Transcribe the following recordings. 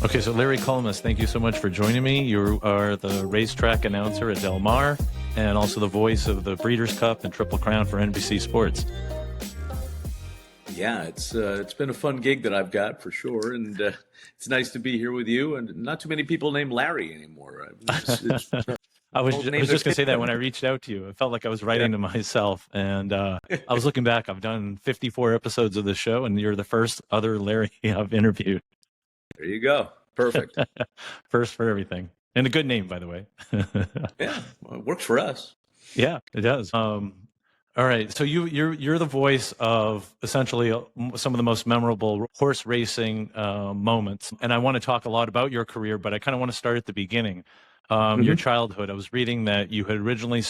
Okay, so Larry Collmus, thank you so much for joining me. You are the racetrack announcer at Del Mar and also the voice of the Breeders' Cup and Triple Crown for NBC Sports. Yeah, it's been a fun gig that I've got for sure, and it's nice to be here with you. And not too many people named Larry anymore. I was just gonna say that when I reached out to you, it felt like I was writing to myself, and I was looking back. I've done 54 episodes of the show, and you're the first other Larry I've interviewed. There you go. Perfect. First for everything, and a good name, by the way. Yeah, well, it works for us. Yeah, it does. All right, so you're the voice of essentially some of the most memorable horse racing moments, and I want to talk a lot about your career, but I kind of want to start at the beginning. Your childhood. I was reading that you had originally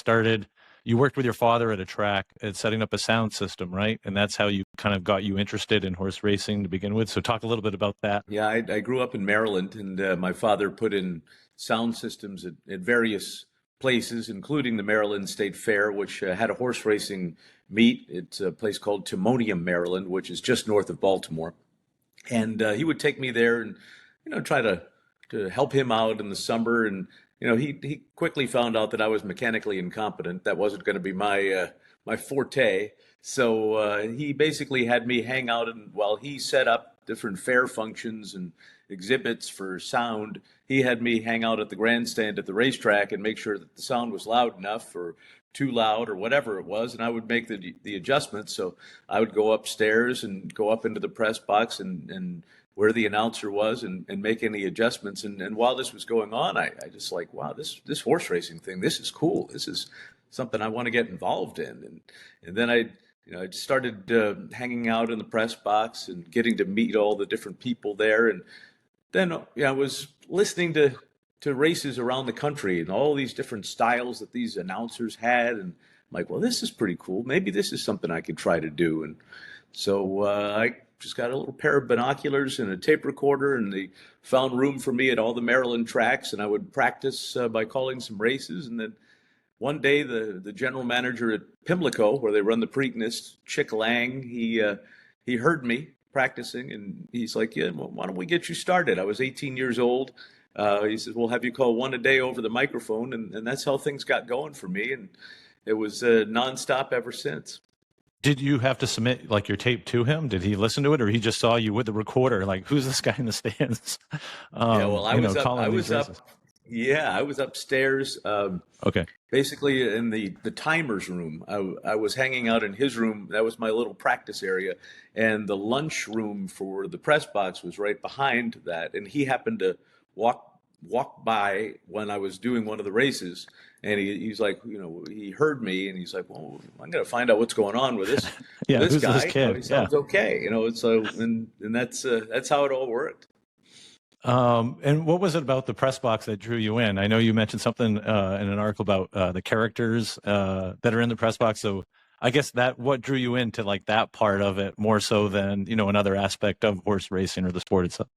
you worked with your father at a track at setting up a sound system, right? And that's how you kind of got you interested in horse racing to begin with. So talk a little bit about that. Yeah, I grew up in Maryland, and my father put in sound systems at various places, including the Maryland State Fair, which had a horse racing meet. It's a place called Timonium, Maryland, which is just north of Baltimore. And he would take me there and, try to help him out in the summer. And, he quickly found out that I was mechanically incompetent. That wasn't going to be my forte. So he basically had me hang out, and while he set up different fair functions and exhibits for sound, he had me hang out at the grandstand at the racetrack and make sure that the sound was loud enough or too loud or whatever it was, and I would make the adjustments. So I would go upstairs and go up into the press box and where the announcer was and make any adjustments. And while this was going on, I just like, wow, this horse racing thing, this is cool. This is something I want to get involved in. And then I just started hanging out in the press box and getting to meet all the different people there. And then I was listening to races around the country and all these different styles that these announcers had. And I'm like, well, this is pretty cool. Maybe this is something I could try to do. And so I just got a little pair of binoculars and a tape recorder, and they found room for me at all the Maryland tracks. And I would practice by calling some races. And then one day, the general manager at Pimlico, where they run the Preakness, Chick Lang, he heard me practicing, and he's like, yeah, well, why don't we get you started? I was 18 years old. He says, we'll have you call one a day over the microphone. And that's how things got going for me. And it was nonstop ever since. Did you have to submit like your tape to him? Did he listen to it, or he just saw you with the recorder? Like, who's this guy in the stands? Yeah, well, I was up. Yeah, I was upstairs. Okay. Basically in the timer's room. I was hanging out in his room. That was my little practice area. And the lunch room for the press box was right behind that. And he happened to walk by when I was doing one of the races. And he's like, he heard me, and he's like, well, I'm going to find out what's going on with this, yeah, this guy. This kid? He sounds okay. So, and that's how it all worked. And what was it about the press box that drew you in? I know you mentioned something in an article about the characters that are in the press box. So I guess what drew you into like that part of it more so than, another aspect of horse racing or the sport itself?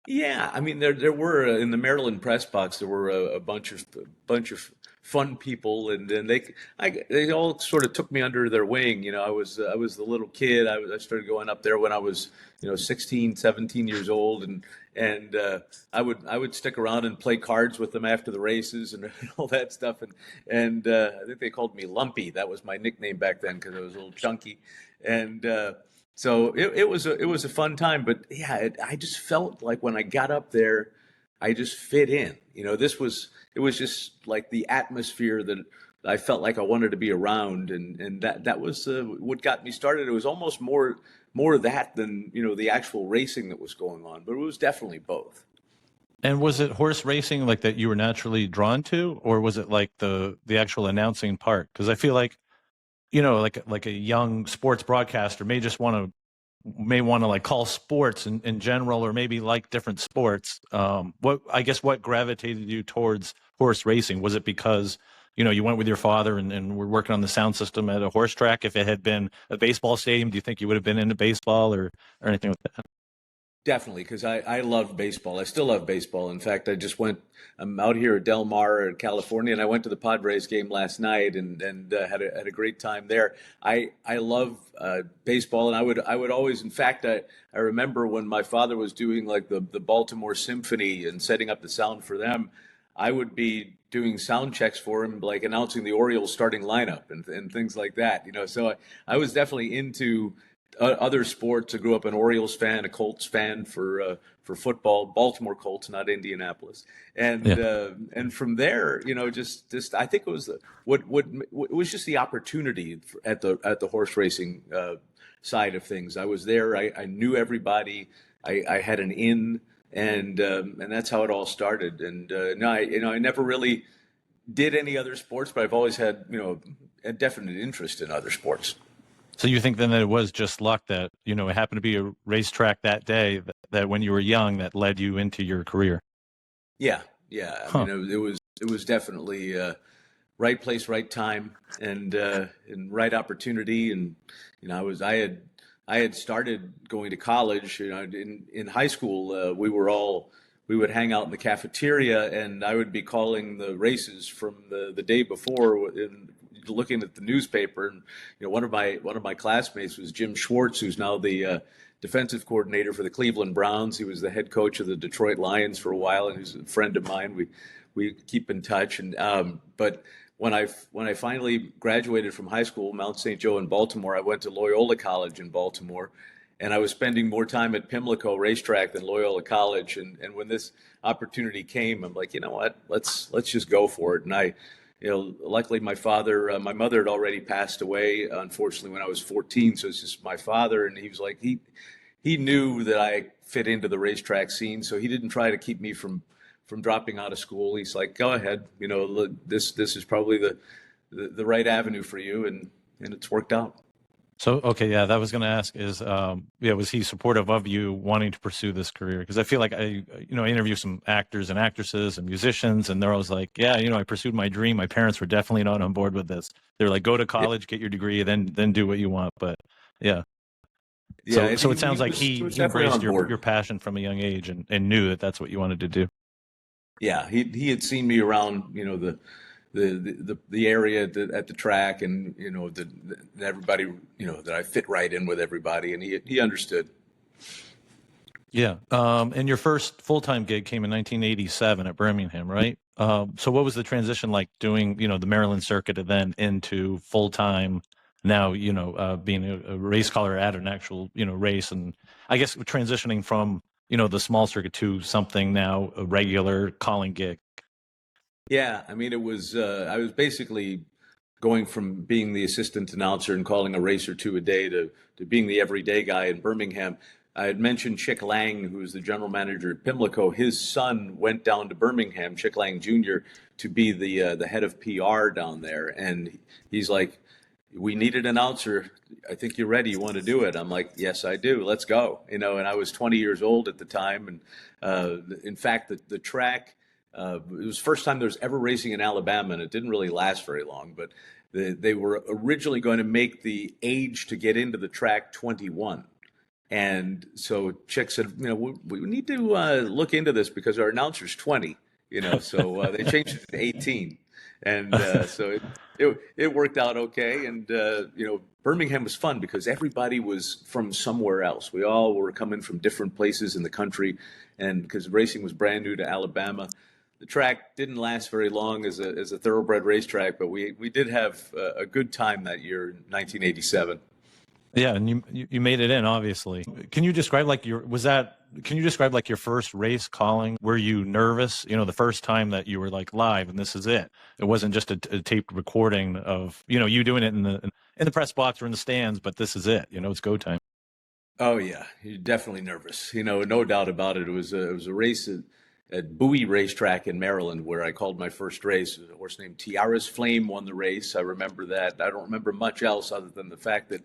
Yeah, I mean, there were in the Maryland press box, there were a bunch of fun people, and then they all sort of took me under their wing. I was the little kid. I started going up there when I was 16, 17 years old, and I would stick around and play cards with them after the races and all that stuff. And I think they called me Lumpy. That was my nickname back then because I was a little chunky, and so it was a fun time. But yeah, I just felt like when I got up there, I just fit in. It was just like the atmosphere that I felt like I wanted to be around, and that was what got me started. It was almost more that than the actual racing that was going on, but it was definitely both. And was it horse racing like that you were naturally drawn to, or was it like the actual announcing part? Because I feel like like a young sports broadcaster may want to like call sports in general, or maybe like different sports. What gravitated you towards horse racing? Was it because you went with your father and were working on the sound system at a horse track? If it had been a baseball stadium, do you think you would have been into baseball or anything like that? Definitely, because I love baseball. I still love baseball. In fact, I'm out here at Del Mar, California, and I went to the Padres game last night and had a great time there. I love baseball, and I would always, in fact, I remember when my father was doing like the Baltimore Symphony and setting up the sound for them, I would be doing sound checks for him, like announcing the Orioles starting lineup and things like that. So I was definitely into other sports. I grew up an Orioles fan, a Colts fan for football, Baltimore Colts, not Indianapolis, Yeah. and from there, just I think it was what it was just the opportunity at the horse racing side of things. I was there. I knew everybody. I had an in, and that's how it all started. And no, I never really did any other sports, but I've always had a definite interest in other sports. So you think then that it was just luck that, it happened to be a racetrack that day that when you were young that led you into your career? Yeah, yeah. I Huh. mean, it was definitely right place, right time, and right opportunity. And I had started going to college. In high school, we would hang out in the cafeteria, and I would be calling the races from the day before and looking at the newspaper. And one of my classmates was Jim Schwartz, who's now the defensive coordinator for the Cleveland Browns. He was the head coach of the Detroit Lions for a while, and he's a friend of mine. We keep in touch. And but when I finally graduated from high school, Mount St. Joe in Baltimore, I went to Loyola College in Baltimore, and I was spending more time at Pimlico Racetrack than Loyola College. And when this opportunity came, I'm like, you know what? Let's just go for it. And luckily my mother had already passed away, unfortunately, when I was 14. So it's just my father, and he was like, he knew that I fit into the racetrack scene, so he didn't try to keep me from dropping out of school. He's like, go ahead, look, this is probably the right avenue for you, and it's worked out. So, okay, yeah, that was going to ask is, was he supportive of you wanting to pursue this career? Because I feel like I interview some actors and actresses and musicians, and they're always like, yeah, I pursued my dream. My parents were definitely not on board with this. They're like, go to Yeah, college, get your degree, then do what you want. But yeah, yeah, so and so he, it sounds he like was he he was he definitely embraced on board. your passion from a young age and knew that that's what you wanted to do. Yeah, he had seen me around, the area at the track, and that everybody, that I fit right in with everybody, and he understood. Yeah. And your first full-time gig came in 1987 at Birmingham, right? So what was the transition like doing, the Maryland circuit and then into full-time now, being a race caller at an actual, race, and I guess transitioning from, the small circuit to something now a regular calling gig. Yeah, I mean, I was basically going from being the assistant announcer and calling a race or two a day to being the everyday guy in Birmingham. I had mentioned Chick Lang, who's the general manager at Pimlico. His son went down to Birmingham, Chick Lang Jr., to be the head of PR down there, and he's like, "We need an announcer. I think you're ready. You want to do it?" I'm like, "Yes, I do. Let's go." And I was 20 years old at the time, and in fact, the track. It was the first time there was ever racing in Alabama, and it didn't really last very long. But they were originally going to make the age to get into the track 21. And so Chick said, we need to look into this because our announcer's 20, so they changed it to 18. And so it worked out okay. And, Birmingham was fun because everybody was from somewhere else. We all were coming from different places in the country. And because racing was brand new to Alabama, the track didn't last very long as a thoroughbred racetrack, but we did have a good time that year in 1987. Yeah, and you made it in, obviously. Can you describe can you describe like your first race calling? Were you nervous? The first time that you were like live and this is it. It wasn't just a taped recording of, you doing it in the press box or in the stands, but this is it. It's go time. Oh yeah, you're definitely nervous. No doubt about it. It was a race at Bowie Racetrack in Maryland where I called my first race. A horse named Tiara's Flame won the race. I remember that. I don't remember much else other than the fact that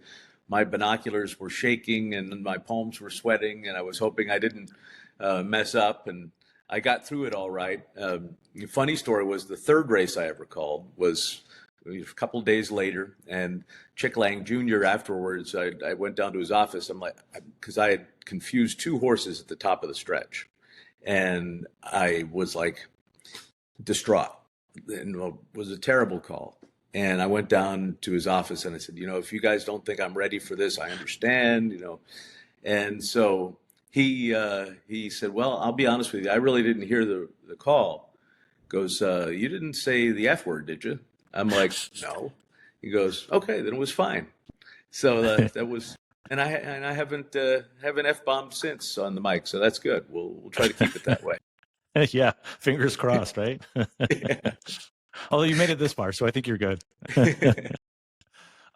my binoculars were shaking and my palms were sweating, and I was hoping I didn't mess up. And I got through it all right. The funny story was the third race I ever called was a couple of days later, and Chick Lang Jr. afterwards, I went down to his office. I'm like, because I had confused two horses at the top of the stretch, and I was like distraught, and it was a terrible call. And I went down to his office and I said, if you guys don't think I'm ready for this, I understand, And so he said, well, I'll be honest with you, I really didn't hear the call. Goes, you didn't say the F word, did you? I'm like, no. He goes, okay, then it was fine. So that was, and I haven't F-bombed since on the mic, so that's good. We'll try to keep it that way. Yeah, fingers crossed, right? Yeah. Although you made it this far, so I think you're good.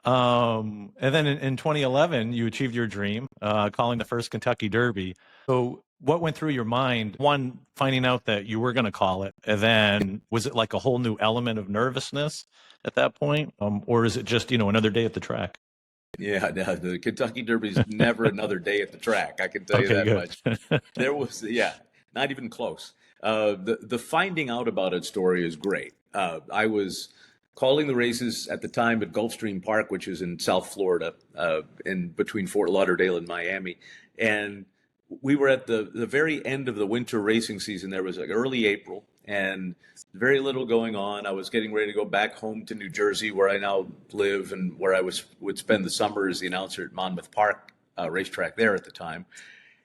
And then in 2011, you achieved your dream, calling the first Kentucky Derby. So what went through your mind? One, finding out that you were going to call it, and then was it like a whole new element of nervousness at that point? Or is it just, another day at the track? Yeah, no, the Kentucky Derby is never another day at the track. I can tell you that good. much. There was, not even close. The finding out about it story is great. I was calling the races at the time at Gulfstream Park, which is in South Florida, in between Fort Lauderdale and Miami. And we were at the very end of the winter racing season. There was like early April and very little going on. I was getting ready to go back home to New Jersey, where I now live and where I would spend the summer as the announcer at Monmouth Park racetrack there at the time.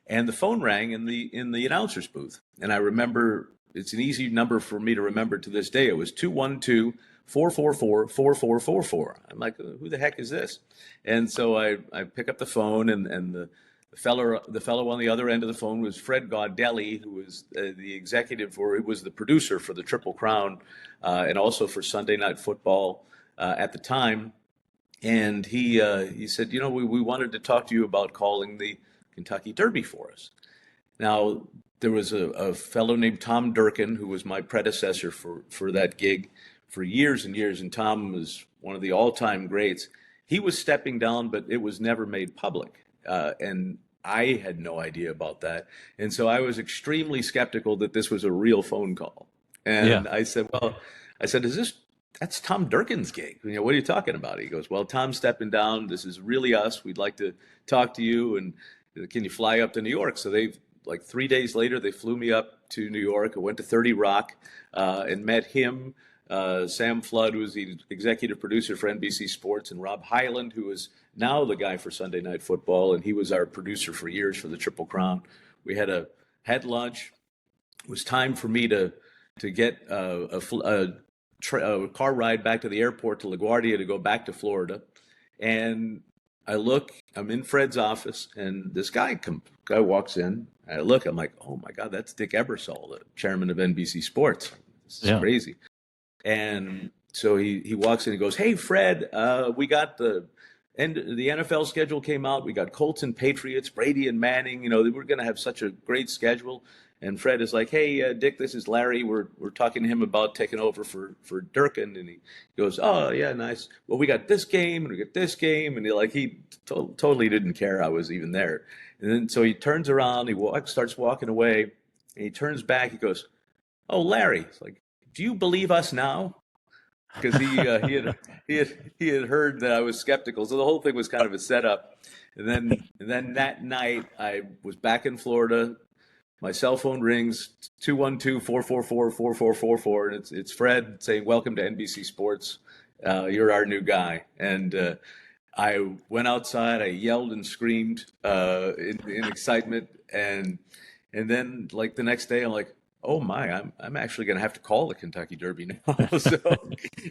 And the phone rang in the announcer's booth. And I remember, it's an easy number for me to remember to this day. It was 212-444-4444. I'm like, who the heck is this? And so I pick up the phone, and the fellow on the other end of the phone was Fred Gaudelli, who was the executive, or he was the producer for the Triple Crown and also for Sunday Night Football at the time. And he said, we wanted to talk to you about calling the Kentucky Derby for us. Now, there was a fellow named Tom Durkin, who was my predecessor for that gig for years and years, and Tom was one of the all-time greats. He was stepping down, but it was never made public. And I had no idea about that. And so I was extremely skeptical that this was a real phone call. And I said, that's Tom Durkin's gig. What are you talking about? He goes, well, Tom's stepping down. This is really us. We'd like to talk to you. And can you fly up to New York? So like 3 days later, they flew me up to New York. I went to 30 Rock and met him. Sam Flood, who was the executive producer for NBC Sports, and Rob Hyland, who is now the guy for Sunday Night Football, and he was our producer for years for the Triple Crown. We had lunch. It was time for me to get a car ride back to the airport to LaGuardia to go back to Florida. And I'm in Fred's office, and this guy walks in. I look, I'm like, oh my God, that's Dick Ebersol, the chairman of NBC Sports. This is crazy. And so he walks in and goes, hey, Fred, we got the NFL schedule came out. We got Colts and Patriots, Brady and Manning. We're going to have such a great schedule. And Fred is like, hey, Dick, this is Larry. We're talking to him about taking over for Durkin. And he goes, oh, yeah, nice. Well, we got this game and we got this game. And he totally didn't care I was even there. And then so he turns around, starts walking away, and he turns back. He goes, oh, Larry. It's like, do you believe us now? Because he had heard that I was skeptical. So the whole thing was kind of a setup. And then that night I was back in Florida. My cell phone rings, 212-444-4444, and it's Fred saying, welcome to NBC Sports. You're our new guy. And I went outside. I yelled and screamed in excitement. And then, like, the next day, I'm like, oh my, I'm actually going to have to call the Kentucky Derby now. So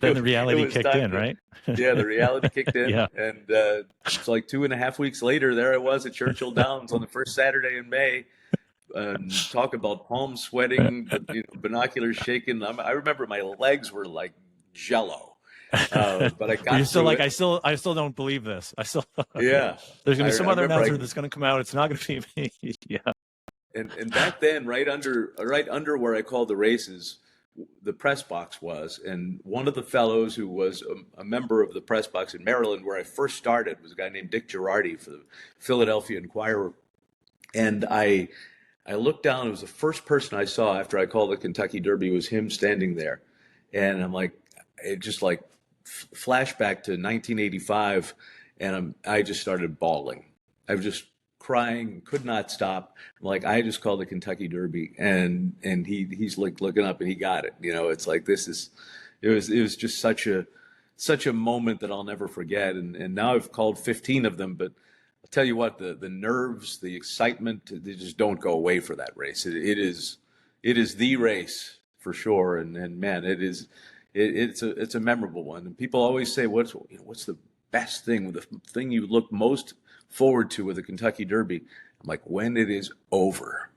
then the reality kicked in, right? Yeah, the reality kicked in. Yeah. And it's like 2.5 weeks later, there I was at Churchill Downs on the first Saturday in May. Talk about palms sweating, binoculars shaking. I remember my legs were like jello. But I got You're still like, it. I still don't believe this. Yeah. There's going to be some other announcer that's going to come out. It's not going to be me. Yeah. And back then, right under where I called the races, the press box was, and one of the fellows who was a member of the press box in Maryland, where I first started, was a guy named Dick Girardi for the Philadelphia Inquirer. And I looked down. It was the first person I saw after I called the Kentucky Derby was him standing there, and I'm like, it just like flashback to 1985, and I just started bawling. I was just crying, could not stop. Like, I just called the Kentucky Derby, and he's like looking up, and he got it. It's like, it was just such a moment that I'll never forget. And now I've called 15 of them, but I'll tell you what, the nerves, the excitement, they just don't go away for that race. It is the race for sure. And man, it's a memorable one. And people always say, what's the best thing, the thing you look most forward to with the Kentucky Derby? I'm like, when it is over.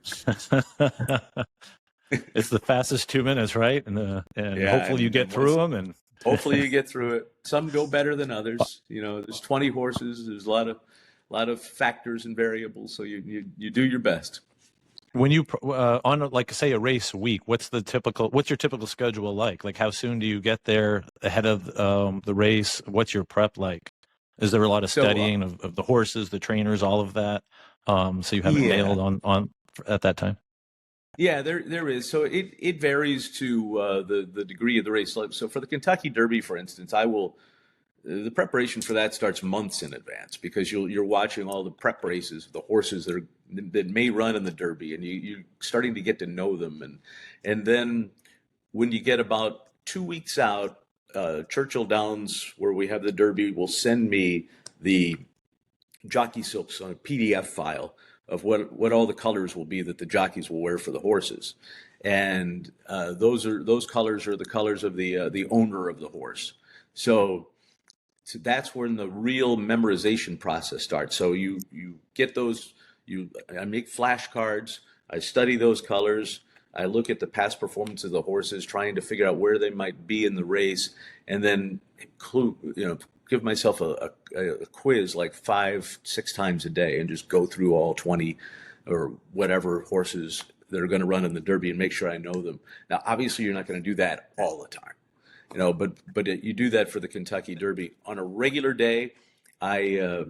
It's the fastest 2 minutes, right? And Yeah, hopefully you get through them. And hopefully you get through it. Some go better than others. There's 20 horses. There's a lot of factors and variables. So you do your best. when you on like say a race week, what's your typical schedule like? Like how soon do you get there ahead of the race? What's your prep like? Is there a lot of studying of the horses, the trainers, all of that? So you have it nailed on at that time? Yeah, there is. So it varies to the degree of the race. So for the Kentucky Derby, for instance, the preparation for that starts months in advance, because you're watching all the prep races, the horses that may run in the Derby, and you're starting to get to know them. And then when you get about 2 weeks out, Churchill Downs, where we have the Derby, will send me the jockey silks on a PDF file of what all the colors will be that the jockeys will wear for the horses. And those colors are the colors of the owner of the horse. So that's when the real memorization process starts. So you get those, I make flashcards, I study those colors, I look at the past performance of the horses, trying to figure out where they might be in the race, and then give myself a quiz like 5-6 times a day, and just go through all 20 or whatever horses that are going to run in the Derby and make sure I know them. Now, obviously, you're not going to do that all the time, but you do that for the Kentucky Derby. On a regular day, I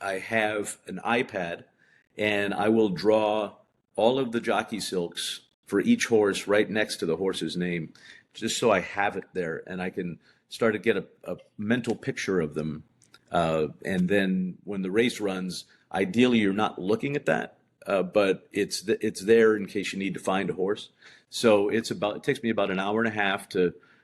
have an iPad, and I will draw all of the jockey silks for each horse right next to the horse's name, just so I have it there and I can start to get a mental picture of them. And then when the race runs, ideally you're not looking at that, but it's there in case you need to find a horse. So it takes me about an hour and a half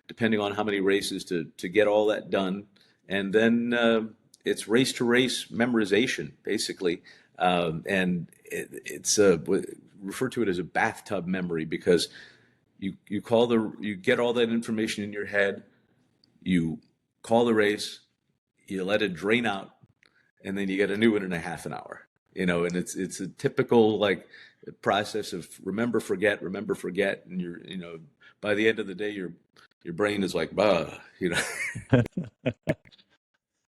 depending on how many races to get all that done. And then it's race to race memorization, basically. And it's refer to it as a bathtub memory, because you get all that information in your head, you call the race, you let it drain out, and then you get a new one in a half an hour. And it's a typical like process of remember, forget, and by the end of the day your brain is like,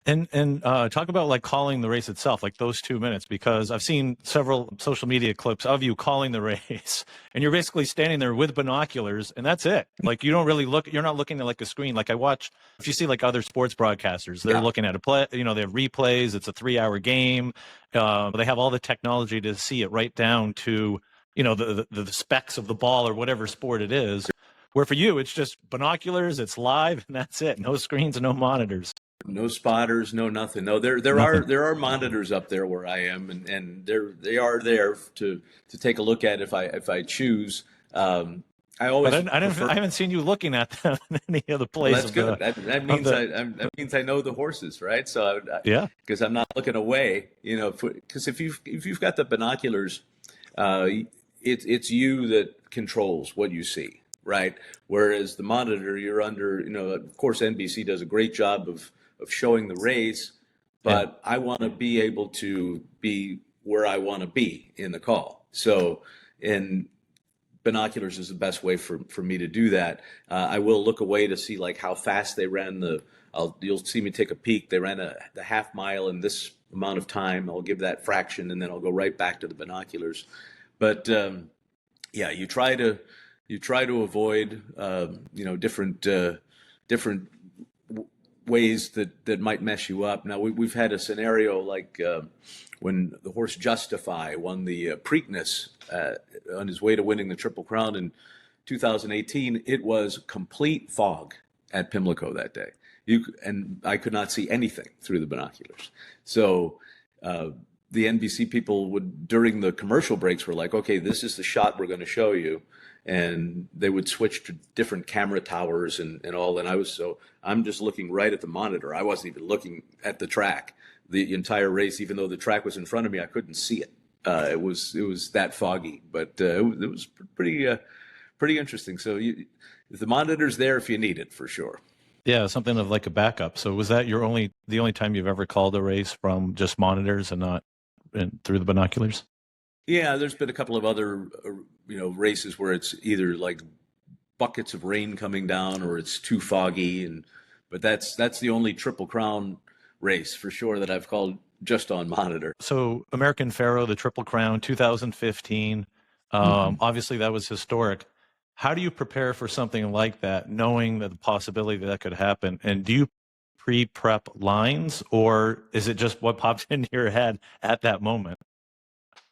And talk about like calling the race itself, like those 2 minutes, because I've seen several social media clips of you calling the race, and you're basically standing there with binoculars, and that's it. Like you don't really you're not looking at like a screen. Like if you see like other sports broadcasters, they're looking at a play, they have replays, it's a 3-hour game. They have all the technology to see it right down to, the specs of the ball or whatever sport it is. Where for you, it's just binoculars, it's live, and that's it. No screens, no monitors. No spotters, no nothing. No, there are monitors up there where I am, and they are there to take a look at if I choose. I haven't seen you looking at them in any of the places. Well, that's good. That means I know the horses, right? So because I'm not looking away, because if you've got the binoculars, it's you that controls what you see, right? Whereas the monitor, you're under, of course, NBC does a great job of showing the race, but I want to be able to be where I want to be in the call. So, and binoculars is the best way for me to do that. I will look away to see like how fast they ran you'll see me take a peek. They ran the half mile in this amount of time. I'll give that fraction, and then I'll go right back to the binoculars. But you try to avoid different ways that might mess you up. Now we've had a scenario like when the horse Justify won the Preakness on his way to winning the Triple Crown in 2018. It was complete fog at Pimlico that day. and I could not see anything through the binoculars. So the NBC people would, during the commercial breaks, were like, okay, this is the shot we're going to show you. And they would switch to different camera towers and all. And I'm just looking right at the monitor. I wasn't even looking at the track the entire race, even though the track was in front of me. I couldn't see it. It was that foggy, but it was pretty interesting. So the monitor's there if you need it, for sure. Yeah, something of like a backup. So was that the only time you've ever called a race from just monitors and not through the binoculars? Yeah, there's been a couple of other races where it's either like buckets of rain coming down or it's too foggy, but that's the only Triple Crown race for sure that I've called just on monitor. So American Pharoah, the Triple Crown, 2015. Obviously, that was historic. How do you prepare for something like that, knowing that the possibility that could happen? And do you pre-prep lines, or is it just what pops into your head at that moment?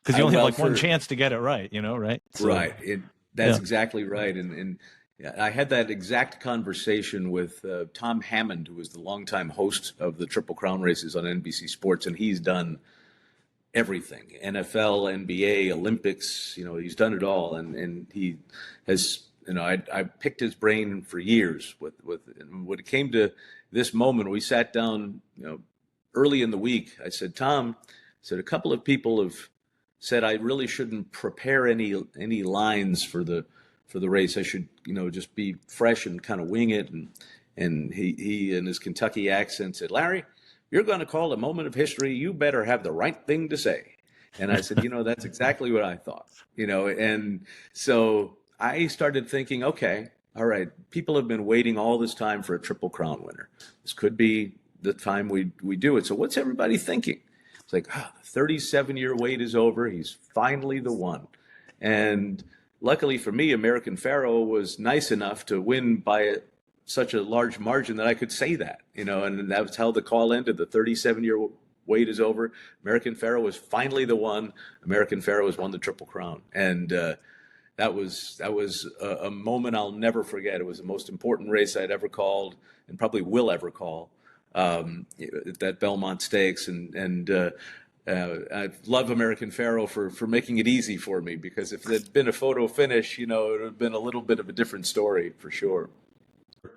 Because you only have like one chance to get it right, right? So, right. That's exactly right. And I had that exact conversation with Tom Hammond, who was the longtime host of the Triple Crown races on NBC Sports, and he's done everything: NFL, NBA, Olympics. He's done it all, and he has. I picked his brain for years with when it came to this moment. We sat down, early in the week. I said, Tom, a couple of people have said I really shouldn't prepare any lines for the race. I should, just be fresh and kind of wing it. And he in his Kentucky accent said, Larry, you're going to call a moment of history. You better have the right thing to say. And I said, that's exactly what I thought, and so I started thinking, okay, all right, people have been waiting all this time for a Triple Crown winner. This could be the time we do it. So what's everybody thinking? It's like, the 37-year wait is over. He's finally the one. And luckily for me, American Pharoah was nice enough to win by such a large margin that I could say that, and that's how the call ended. The 37-year wait is over. American Pharoah was finally the one. American Pharoah has won the Triple Crown. And that was a moment I'll never forget. It was the most important race I'd ever called and probably will ever call. That Belmont Stakes, and I love American Pharoah for making it easy for me, because if there'd been a photo finish, it would have been a little bit of a different story for sure.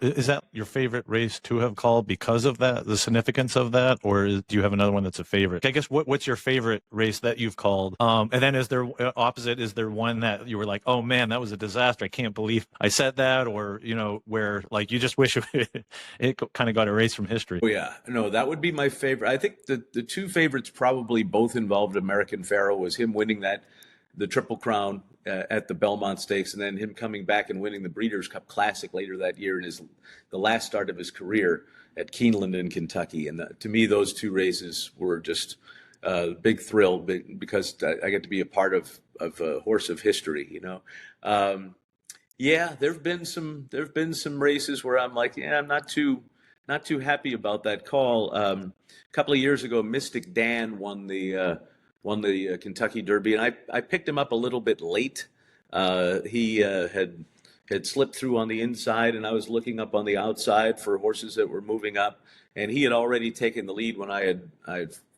Is that your favorite race to have called because of that, the significance of that, or do you have another one that's a favorite? I guess what's your favorite race that you've called? And then is there one that you were like, oh man, that was a disaster. I can't believe I said that, or where like you just wish it kind of got erased from history? Oh yeah, no, that would be my favorite. I think the two favorites probably both involved American Pharoah. Was him winning the Triple Crown at the Belmont Stakes, and then him coming back and winning the Breeders' Cup Classic later that year in the last start of his career at Keeneland in Kentucky. And to me, those two races were just a big thrill, because I get to be a part of a horse of history. Yeah, there've been some races where I'm like, yeah, I'm not too happy about that call. A couple of years ago, Mystic Dan won the Kentucky Derby, and I picked him up a little bit late. He had slipped through on the inside, and I was looking up on the outside for horses that were moving up, and he had already taken the lead when I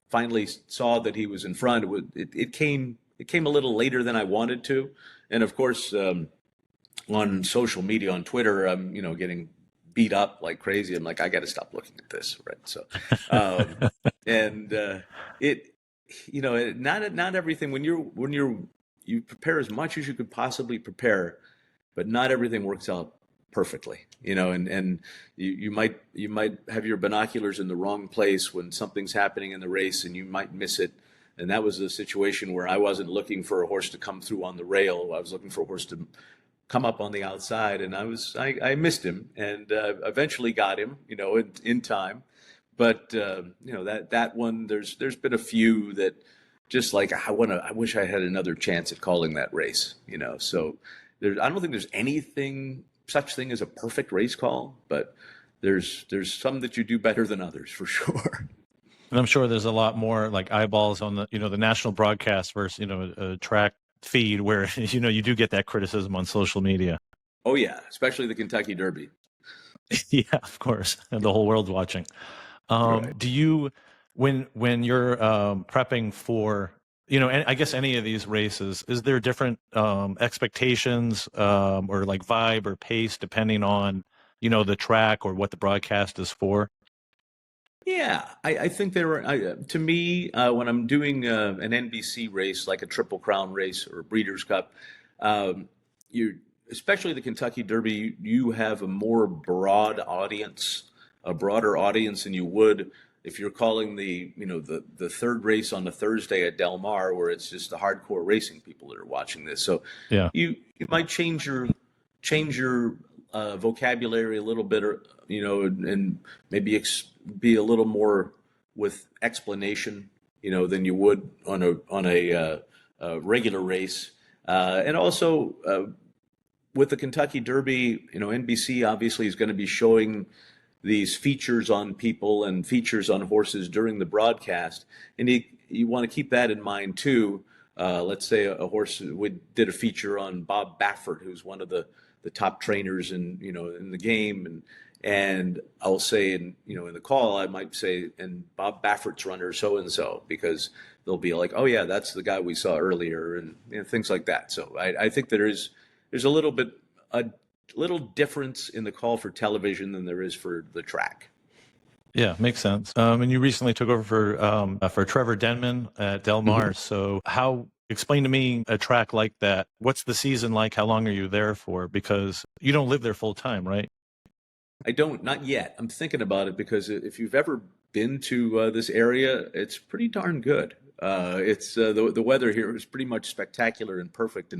finally saw that he was in front. It came a little later than I wanted to, and of course, on social media, on Twitter, I'm getting beat up like crazy. I'm like, I got to stop looking at this, right? So, not everything when you prepare as much as you could possibly prepare, but not everything works out perfectly, and you might have your binoculars in the wrong place when something's happening in the race, and you might miss it. And that was a situation where I wasn't looking for a horse to come through on the rail. I was looking for a horse to come up on the outside, and I missed him, and eventually got him, in time. But that one, there's been a few that just like I wish I had another chance at calling that race. So I don't think there's such thing as a perfect race call, but there's some that you do better than others for sure. And I'm sure there's a lot more like eyeballs on the the national broadcast versus a track feed where you do get that criticism on social media. Oh yeah, especially the Kentucky Derby. Yeah, of course. The whole world's watching. Right. Do you, when you're prepping for, I guess any of these races, is there different expectations or like vibe or pace depending on, the track or what the broadcast is for? Yeah, I think there were, to me, when I'm doing an NBC race, like a Triple Crown race or a Breeders' Cup, um, you, especially the Kentucky Derby, you have a more broad audience, a broader audience than you would if you're calling the third race on a Thursday at Del Mar, where it's just the hardcore racing people that are watching this. So Yeah. you might change your vocabulary a little bit, or and maybe be a little more with explanation, than you would on a regular race. And also with the Kentucky Derby, NBC obviously is going to be showing these features on people and features on horses during the broadcast, and you want to keep that in mind too. Let's say a horse, we did a feature on Bob Baffert, who's one of the top trainers in the game, and I'll say in the call I might say, and Bob Baffert's runner so and so, because they'll be like, oh yeah, that's the guy we saw earlier, and things like that. So I think there's a little difference in the call for television than there is for the track. Yeah, makes sense. And you recently took over for Trevor Denman at Del Mar. So explain to me a track like that. What's the season like? How long are you there for? Because you don't live there full time, right? I don't, not yet. I'm thinking about it, because if you've ever been to this area, it's pretty darn good. It's the weather here is pretty much spectacular and perfect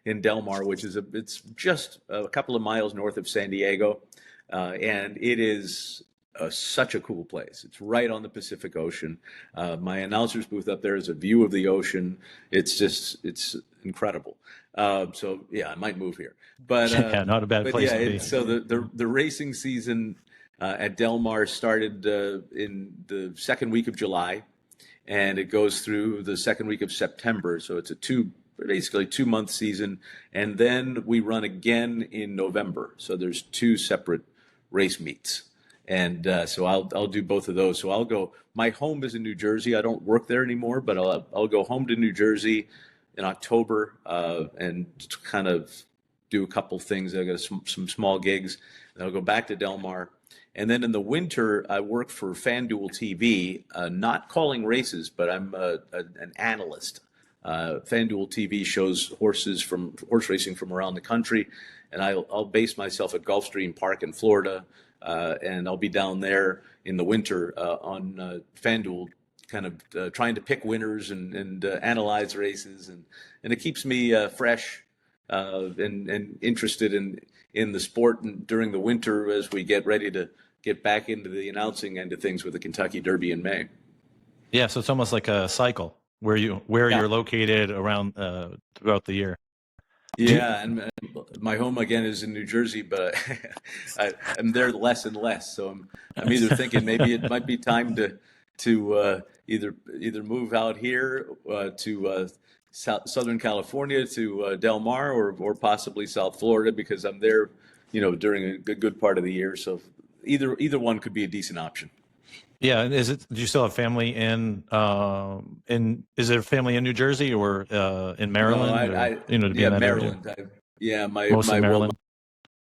in Del Mar, which is it's just a couple of miles north of San Diego, and it is such a cool place. It's right on the Pacific Ocean. My announcer's booth up there is a view of the ocean. It's incredible. So yeah, I might move here, but Yeah, not a bad but place yeah, to be. so the racing season at Del Mar started in the second week of July, and it goes through the second week of September. So it's basically 2 month season, and then we run again in November. So there's two separate race meets, and so I'll do both of those. So I'll go. My home is in New Jersey. I don't work there anymore, but I'll go home to New Jersey in October and kind of do a couple things. I got some small gigs, and I'll go back to Del Mar. And then in the winter, I work for FanDuel TV, not calling races, but I'm an analyst. FanDuel TV shows horse racing from around the country, and I'll base myself at Gulfstream Park in Florida, and I'll be down there in the winter on FanDuel, kind of trying to pick winners and analyze races, and it keeps me fresh and interested in the sport, and during the winter as we get ready to get back into the announcing end of things with the Kentucky Derby in May. Yeah, so it's almost like a cycle where Yeah. you're located around throughout the year. Yeah, and my home again is in New Jersey, but I'm there less and less. So I'm either thinking maybe it might be time to either move out here to Southern California to Del Mar, or possibly South Florida, because I'm there, during a good part of the year. So either one could be a decent option. Yeah, and do you still have family is there family in New Jersey or in No, Maryland, or to be yeah, in that area? Maryland. Yeah, Mostly Maryland.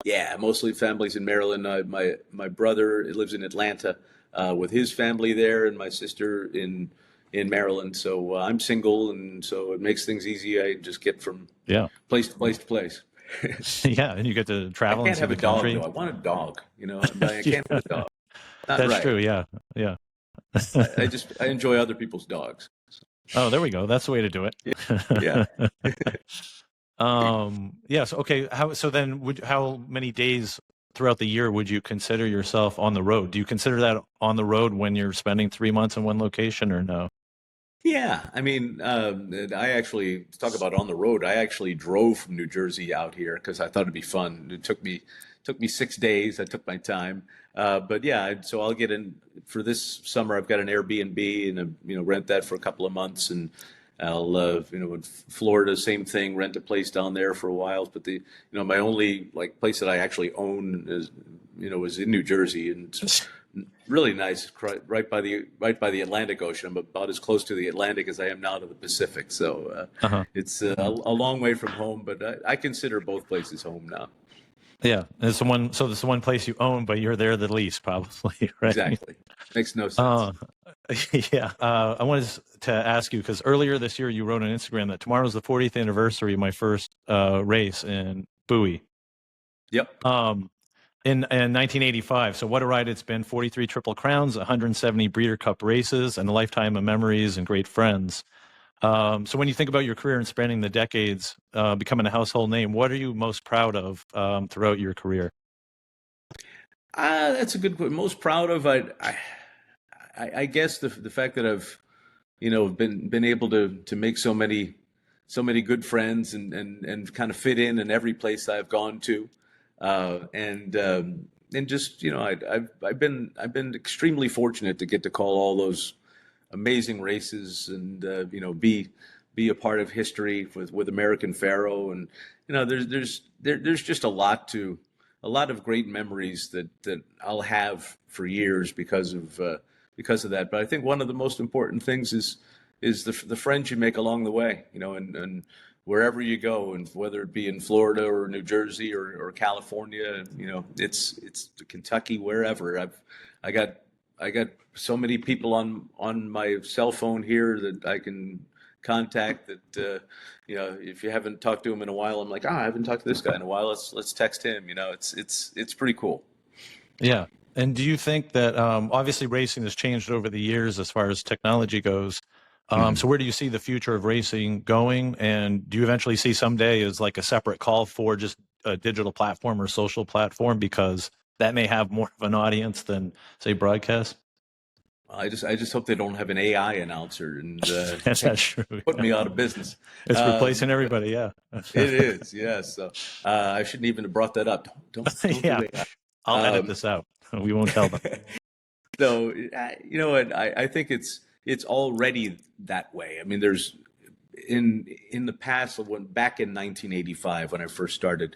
yeah, mostly families in Maryland. My brother lives in Atlanta with his family there, and my sister in Maryland. So I'm single, and so it makes things easy. I just get from Yeah. place to place to place. Yeah, and you get to I travel and can't see have the a dog country. though. I want a dog, but I can't have a dog. Not That's right. true. Yeah. Yeah. I enjoy other people's dogs. Oh, there we go. That's the way to do it. Yeah. Yes. Okay. So then how many days throughout the year would you consider yourself on the road? Do you consider that on the road when you're spending 3 months in one location, or no? Yeah, I mean, I actually talk about on the road. I actually drove from New Jersey out here because I thought it'd be fun. It took me 6 days. I took my time, but yeah. So I'll get in for this summer. I've got an Airbnb, and rent that for a couple of months, and I'll, in Florida, same thing, rent a place down there for a while. But my only like place that I actually own is in New Jersey, and it's really nice, right by the Atlantic Ocean. I'm about as close to the Atlantic as I am now to the Pacific. So it's a long way from home, but I consider both places home now. Yeah, it's the one. So this is the one place you own, but you're there the least, probably, right? Exactly. Makes no sense. Yeah. I wanted to ask you because earlier this year you wrote on Instagram that tomorrow is the 40th anniversary of my first race in Bowie. Yep. In 1985. So what a ride it's been! 43 Triple Crowns, 170 Breeder Cup races, and a lifetime of memories and great friends. So when you think about your career and spanning the decades, becoming a household name, what are you most proud of throughout your career? That's a good question. Most proud of, I guess the fact that I've been able to make so many good friends and kind of fit in every place I've gone to, and just I've been extremely fortunate to get to call all those amazing races and be a part of history with American Pharoah, and there's just a lot of great memories that I'll have for years because of that. But I think one of the most important things is the friends you make along the way, and wherever you go, and whether it be in Florida or New Jersey or California, it's Kentucky, wherever. I got so many people on my cell phone here that I can contact that if you haven't talked to him in a while, I'm like, I haven't talked to this guy in a while. Let's text him. It's pretty cool. Yeah. And do you think that obviously racing has changed over the years as far as technology goes? So where do you see the future of racing going? And do you eventually see someday as like a separate call for just a digital platform or social platform, because that may have more of an audience than, say, broadcast? I just hope they don't have an AI announcer and That's true. put me out of business. It's replacing everybody. Yeah. It is. Yes. So I shouldn't even have brought that up. Don't Yeah. do AI. I'll edit this out. We won't tell them. So you know what? I think it's already that way. I mean, there's in the past, back in 1985 when I first started,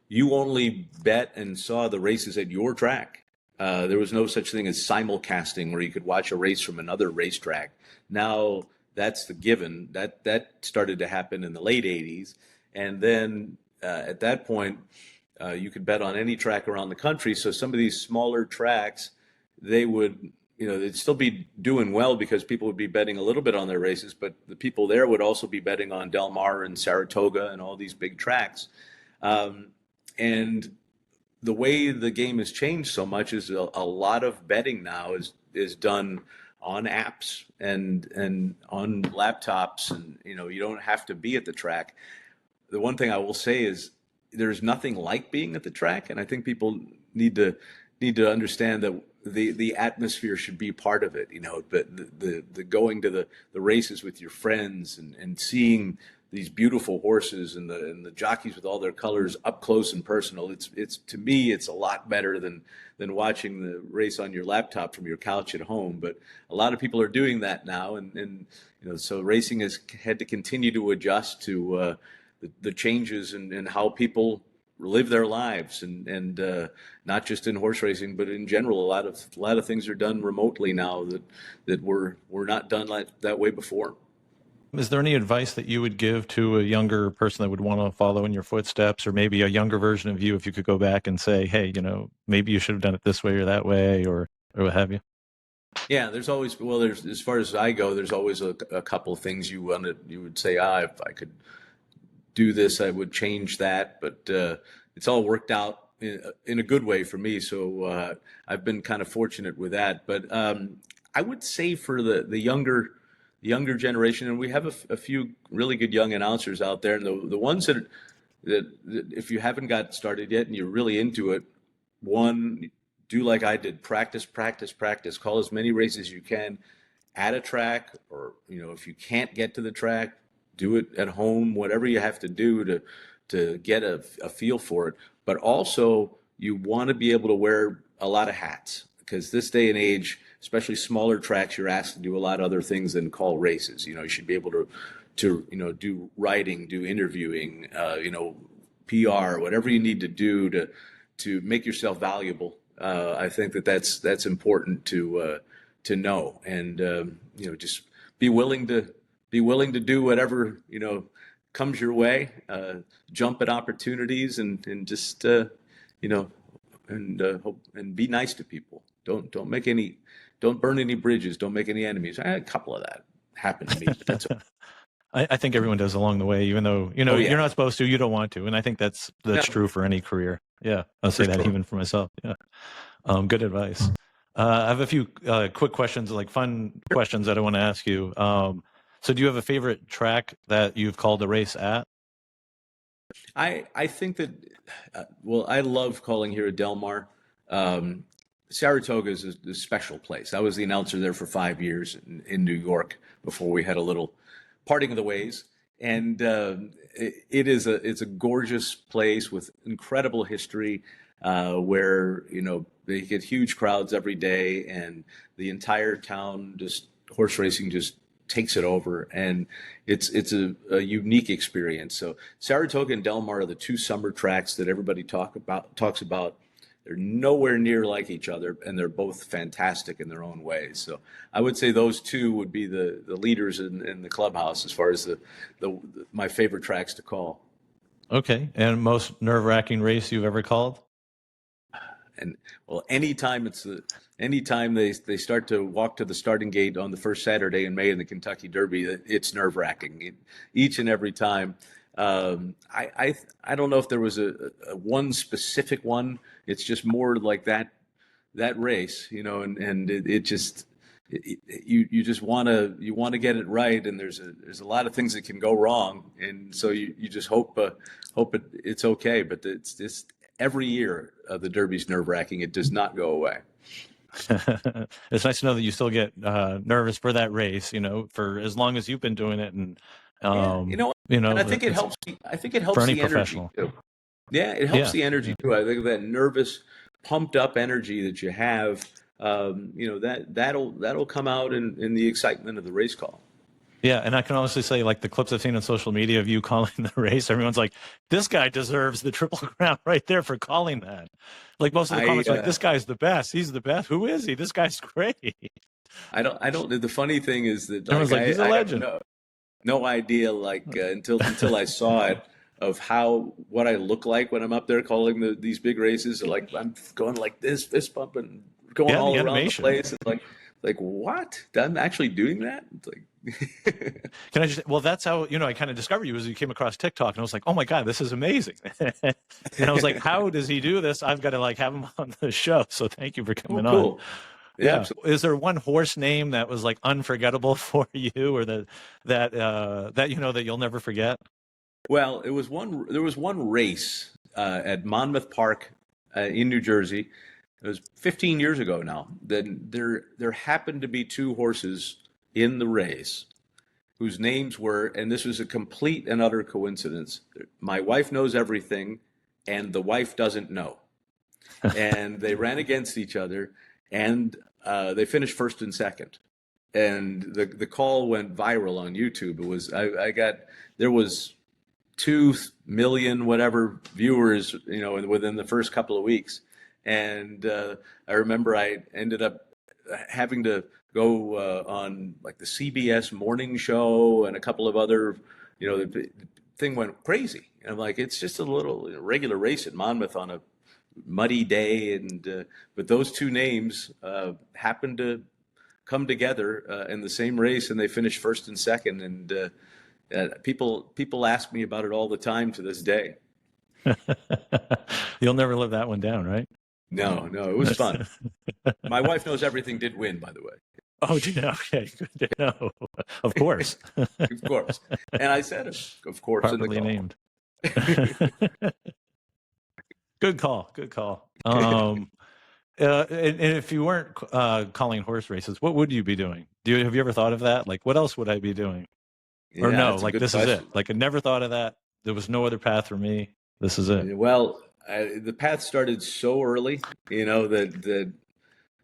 you only bet and saw the races at your track. There was no such thing as simulcasting where you could watch a race from another racetrack. Now that's the given. That started to happen in the late 80s. And then at that point, you could bet on any track around the country. So some of these smaller tracks, they'd still be doing well because people would be betting a little bit on their races, but the people there would also be betting on Del Mar and Saratoga and all these big tracks. And the way the game has changed so much is a lot of betting now is done on apps and on laptops, and you don't have to be at the track. The one thing I will say is there's nothing like being at the track, and I think people need to understand that the atmosphere should be part of it. But the going to the races with your friends and seeing these beautiful horses and the jockeys with all their colors up close and personal. It's to me, it's a lot better than watching the race on your laptop from your couch at home. But a lot of people are doing that now, and so racing has had to continue to adjust to the changes in how people live their lives, and not just in horse racing, but in general. A lot of things are done remotely now that were not done that way before. Is there any advice that you would give to a younger person that would want to follow in your footsteps, or maybe a younger version of you, if you could go back and say, hey, maybe you should have done it this way or that way, or what have you? Yeah, there's as far as I go, there's always a couple of things you would say, if I could do this, I would change that. But it's all worked out in a good way for me. So I've been kind of fortunate with that. But I would say for the younger generation, and we have a few really good young announcers out there, and the ones that if you haven't got started yet and you're really into it, one, do like I did, practice, call as many races as you can at a track, or if you can't get to the track, do it at home, whatever you have to do to get a feel for it. But also, you want to be able to wear a lot of hats, because this day and age, especially smaller tracks, you're asked to do a lot of other things than call races. You should be able to do writing, do interviewing, PR, whatever you need to do to make yourself valuable. I think that's important to know, and just be willing to do whatever comes your way. Jump at opportunities, and just hope and be nice to people. Don't burn any bridges. Don't make any enemies. I had a couple of that happen to me, but that's okay. I think everyone does along the way, even though Oh, yeah. you're not supposed to, you don't want to, and I think that's No, true for any career. Yeah, I'll say for that sure. even for myself. Yeah, good advice. I have a few quick questions, like fun questions that I want to ask you. So, do you have a favorite track that you've called a race at? I think that I love calling here at Del Mar. Saratoga is a special place. I was the announcer there for 5 years in New York before we had a little parting of the ways, and it's a gorgeous place with incredible history, where they get huge crowds every day, and the entire town, just horse racing, just takes it over, and it's a unique experience. So Saratoga and Del Mar are the two summer tracks that everybody talks about. They're nowhere near like each other, and they're both fantastic in their own ways. So I would say those two would be the leaders in the clubhouse as far as my favorite tracks to call. Okay, and most nerve-wracking race you've ever called? And anytime they start to walk to the starting gate on the first Saturday in May in the Kentucky Derby, it's nerve-wracking each and every time. I don't know if there was a one specific one. It's just more like that race, and it just you just want to get it right, and there's a lot of things that can go wrong, and so you just hope it's okay. But it's just every year the Derby's nerve-wracking. It does not go away. It's nice to know that you still get nervous for that race, for as long as you've been doing it, and Yeah, and I think it helps. I think it helps for any the energy professional. too. Yeah, it helps the energy too. I think that nervous, pumped up energy that you have, that'll come out in the excitement of the race call. Yeah, and I can honestly say, like the clips I've seen on social media of you calling the race, everyone's like, "This guy deserves the Triple Crown right there for calling that." Like most of the comments, are like, "This guy's the best. He's the best. Who is he? This guy's great." I don't. The funny thing is that Everyone's like, "He's a legend." I have no idea, until I saw it, of what I look like when I'm up there calling these big races. Like I'm going like this, fist pumping, going all around animation. the place. It's like what? I'm actually doing that? It's like. Can I just? Well, that's how I kind of discovered you, as you came across TikTok, and I was like, "Oh my God, this is amazing!" And I was like, "How does he do this? I've got to have him on the show." So thank you for coming cool. on. Yeah. Is there one horse name that was like unforgettable for you, or that you'll never forget? Well, there was one race at Monmouth Park in New Jersey. It was 15 years ago now. Then there happened to be two horses in the race whose names were, and this was a complete and utter coincidence. My wife knows everything, and the wife doesn't know. And they ran against each other, and they finished first and second. And the call went viral on YouTube. It was there was 2 million whatever viewers, within the first couple of weeks. And I remember I ended up having to go on like the CBS morning show and a couple of other, the thing went crazy. And I'm like, it's just a little regular race at Monmouth on a muddy day, and but those two names happened to come together in the same race, and they finished first and second. And people ask me about it all the time to this day. You'll never live that one down, right? No, it was fun. My wife knows everything did win, by the way. Oh, do you know? Okay, good to know. Of course. Of course. And I said it, of course, Properly in the named. Good call. And if you weren't calling horse races, what would you be doing? Have you ever thought of that? Like, what else would I be doing? Or Yeah, no, that's a like good this question. is it. Like I never thought of that. There was no other path for me. This is it. Well, the path started so early, that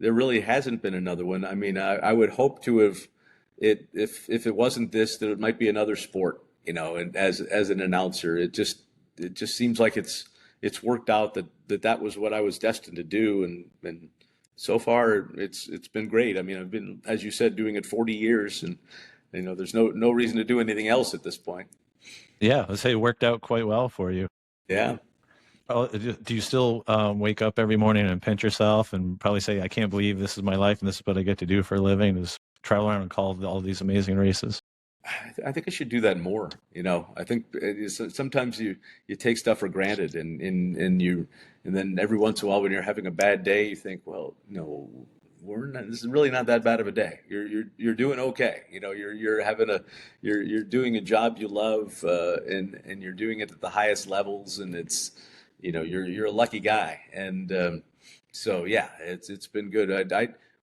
there really hasn't been another one. I mean, I would hope to have, if it wasn't this, then it might be another sport, and as an announcer, it just seems like it's worked out that was what I was destined to do. And so far it's been great. I mean, I've been, as you said, doing it 40 years, and there's no reason to do anything else at this point. Yeah, let's say it worked out quite well for you. Yeah. Do you still wake up every morning and pinch yourself and probably say, I can't believe this is my life and this is what I get to do for a living, is travel around and call all these amazing races? I think I should do that more. I think sometimes you take stuff for granted, and then every once in a while when you're having a bad day, you think, well, no, this is really not that bad of a day. You're doing okay. You're doing a job you love, and you're doing it at the highest levels, and it's, you're a lucky guy. And so yeah, it's been good.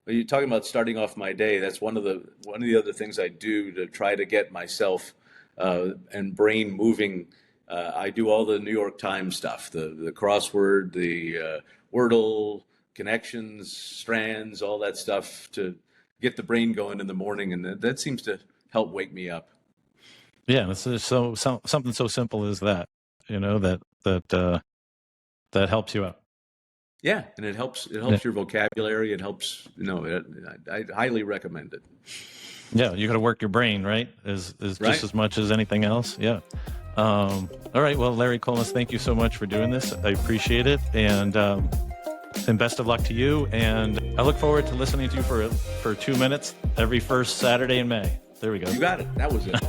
When you're talking about starting off my day, that's one of the other things I do to try to get myself and brain moving. I do all the New York Times stuff, the crossword, the Wordle, connections, strands, all that stuff to get the brain going in the morning, and that seems to help wake me up. Yeah, it's something so simple as that, that helps you out. Yeah, and it helps your vocabulary. It helps, I highly recommend it. Yeah, you got to work your brain, right? Is Right. just as much as anything else. Yeah. All right. Well, Larry Collmus, thank you so much for doing this. I appreciate it, and best of luck to you. And I look forward to listening to you for 2 minutes every first Saturday in May. There we go. You got it. That was it.